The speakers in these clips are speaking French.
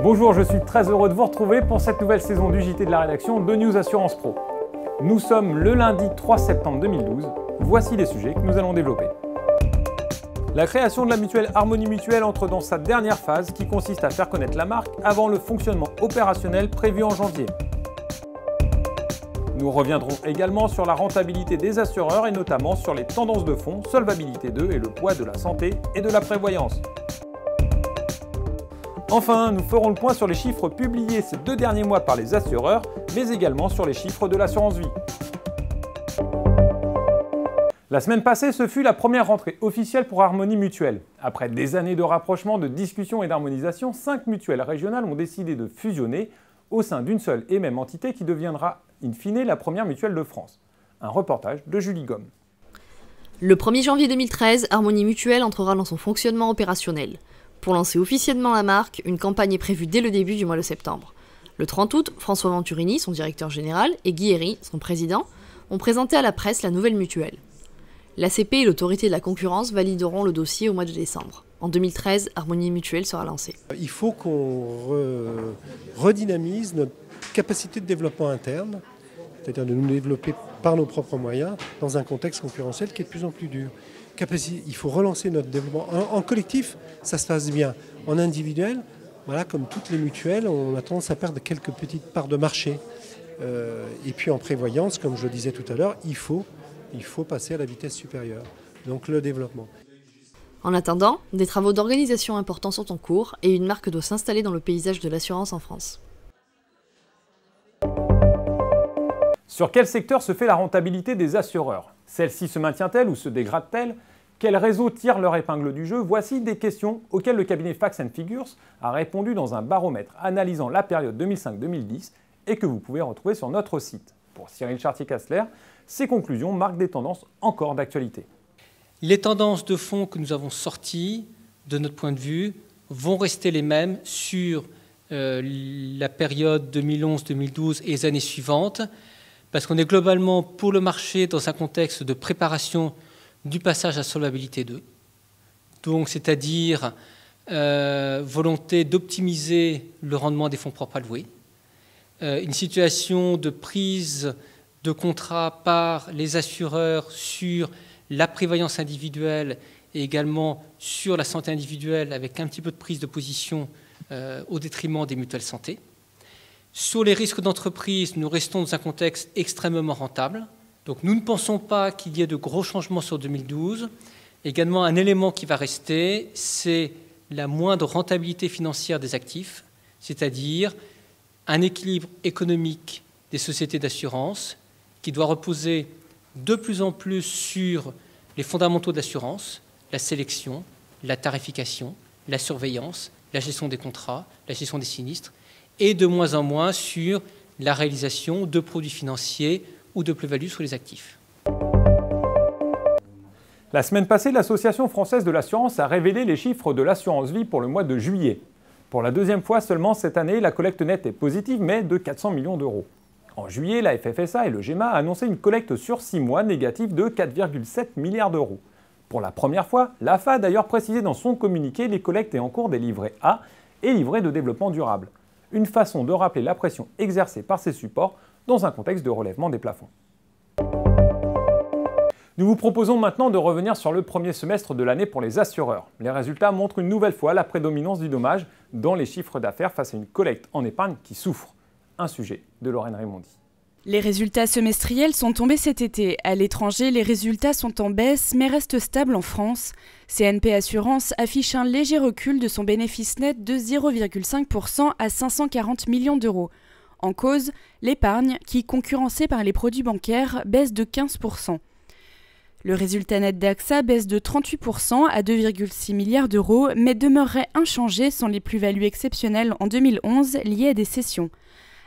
Bonjour, je suis très heureux de vous retrouver pour cette nouvelle saison du JT de la rédaction de News Assurance Pro. Nous sommes le lundi 3 septembre 2012. Voici les sujets que nous allons développer. La création de la mutuelle Harmonie Mutuelle entre dans sa dernière phase qui consiste à faire connaître la marque avant le fonctionnement opérationnel prévu en janvier. Nous reviendrons également sur la rentabilité des assureurs et notamment sur les tendances de fond, solvabilité 2 et le poids de la santé et de la prévoyance. Enfin, nous ferons le point sur les chiffres publiés ces 2 derniers mois par les assureurs, mais également sur les chiffres de l'assurance vie. La semaine passée, ce fut la première rentrée officielle pour Harmonie Mutuelle. Après des années de rapprochement, de discussion et d'harmonisation, 5 mutuelles régionales ont décidé de fusionner au sein d'une seule et même entité qui deviendra, in fine, la première mutuelle de France. Un reportage de Julie Gomme. Le 1er janvier 2013, Harmonie Mutuelle entrera dans son fonctionnement opérationnel. Pour lancer officiellement la marque, une campagne est prévue dès le début du mois de septembre. Le 30 août, François Venturini, son directeur général, et Guy Herry, son président, ont présenté à la presse la nouvelle mutuelle. L'ACP et l'autorité de la concurrence valideront le dossier au mois de décembre. En 2013, Harmonie Mutuelle sera lancée. Il faut qu'on redynamise notre capacité de développement interne, c'est-à-dire de nous développer par nos propres moyens dans un contexte concurrentiel qui est de plus en plus dur. Il faut relancer notre développement. En collectif, ça se passe bien. En individuel, voilà, comme toutes les mutuelles, on a tendance à perdre quelques petites parts de marché. Et puis en prévoyance, comme je le disais tout à l'heure, il faut passer à la vitesse supérieure, donc le développement. En attendant, des travaux d'organisation importants sont en cours et une marque doit s'installer dans le paysage de l'assurance en France. Sur quel secteur se fait la rentabilité des assureurs? Celle-ci se maintient-elle ou se dégrade-t-elle? Quels réseaux tirent leur épingle du jeu? Voici des questions auxquelles le cabinet Facts & Figures a répondu dans un baromètre analysant la période 2005-2010 et que vous pouvez retrouver sur notre site. Pour Cyril Chartier-Castler, ces conclusions marquent des tendances encore d'actualité. Les tendances de fond que nous avons sorties, de notre point de vue, vont rester les mêmes sur la période 2011-2012 et les années suivantes, parce qu'on est globalement pour le marché dans un contexte de préparation du passage à solvabilité 2. Donc, c'est-à-dire volonté d'optimiser le rendement des fonds propres alloués, une situation de prise de contrat par les assureurs sur la prévoyance individuelle et également sur la santé individuelle avec un petit peu de prise de position au détriment des mutuelles santé. Sur les risques d'entreprise, nous restons dans un contexte extrêmement rentable. Donc nous ne pensons pas qu'il y ait de gros changements sur 2012. Également, un élément qui va rester, c'est la moindre rentabilité financière des actifs, c'est-à-dire un équilibre économique des sociétés d'assurance qui doit reposer de plus en plus sur les fondamentaux de l'assurance, la sélection, la tarification, la surveillance, la gestion des contrats, la gestion des sinistres, et de moins en moins sur la réalisation de produits financiers ou de plus-value sur les actifs. La semaine passée, l'Association française de l'assurance a révélé les chiffres de l'assurance vie pour le mois de juillet. Pour la 2e fois seulement cette année, la collecte nette est positive, mais de 400 millions d'euros. En juillet, la FFSA et le GEMA a annoncé une collecte sur 6 mois négative de 4,7 milliards d'euros. Pour la première fois, l'AFA a d'ailleurs précisé dans son communiqué les collectes en cours des livrets A et livrets de développement durable. Une façon de rappeler la pression exercée par ces supports dans un contexte de relèvement des plafonds. Nous vous proposons maintenant de revenir sur le premier semestre de l'année pour les assureurs. Les résultats montrent une nouvelle fois la prédominance du dommage dans les chiffres d'affaires face à une collecte en épargne qui souffre. Un sujet de Lorraine Raymondi. Les résultats semestriels sont tombés cet été. À l'étranger, les résultats sont en baisse mais restent stables en France. CNP Assurance affiche un léger recul de son bénéfice net de 0,5% à 540 millions d'euros. En cause, l'épargne, qui, concurrencée par les produits bancaires, baisse de 15%. Le résultat net d'AXA baisse de 38% à 2,6 milliards d'euros, mais demeurerait inchangé sans les plus-values exceptionnelles en 2011 liées à des cessions.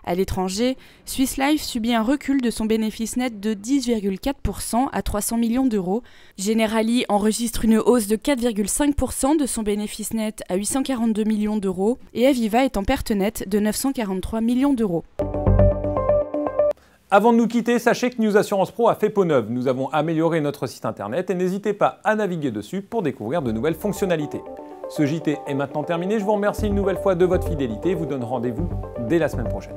À l'étranger, Swiss Life subit un recul de son bénéfice net de 10,4% à 300 millions d'euros. Generali enregistre une hausse de 4,5% de son bénéfice net à 842 millions d'euros et Aviva est en perte nette de 943 millions d'euros. Avant de nous quitter, sachez que News Assurance Pro a fait peau neuve. Nous avons amélioré notre site internet et n'hésitez pas à naviguer dessus pour découvrir de nouvelles fonctionnalités. Ce JT est maintenant terminé, je vous remercie une nouvelle fois de votre fidélité et vous donne rendez-vous dès la semaine prochaine.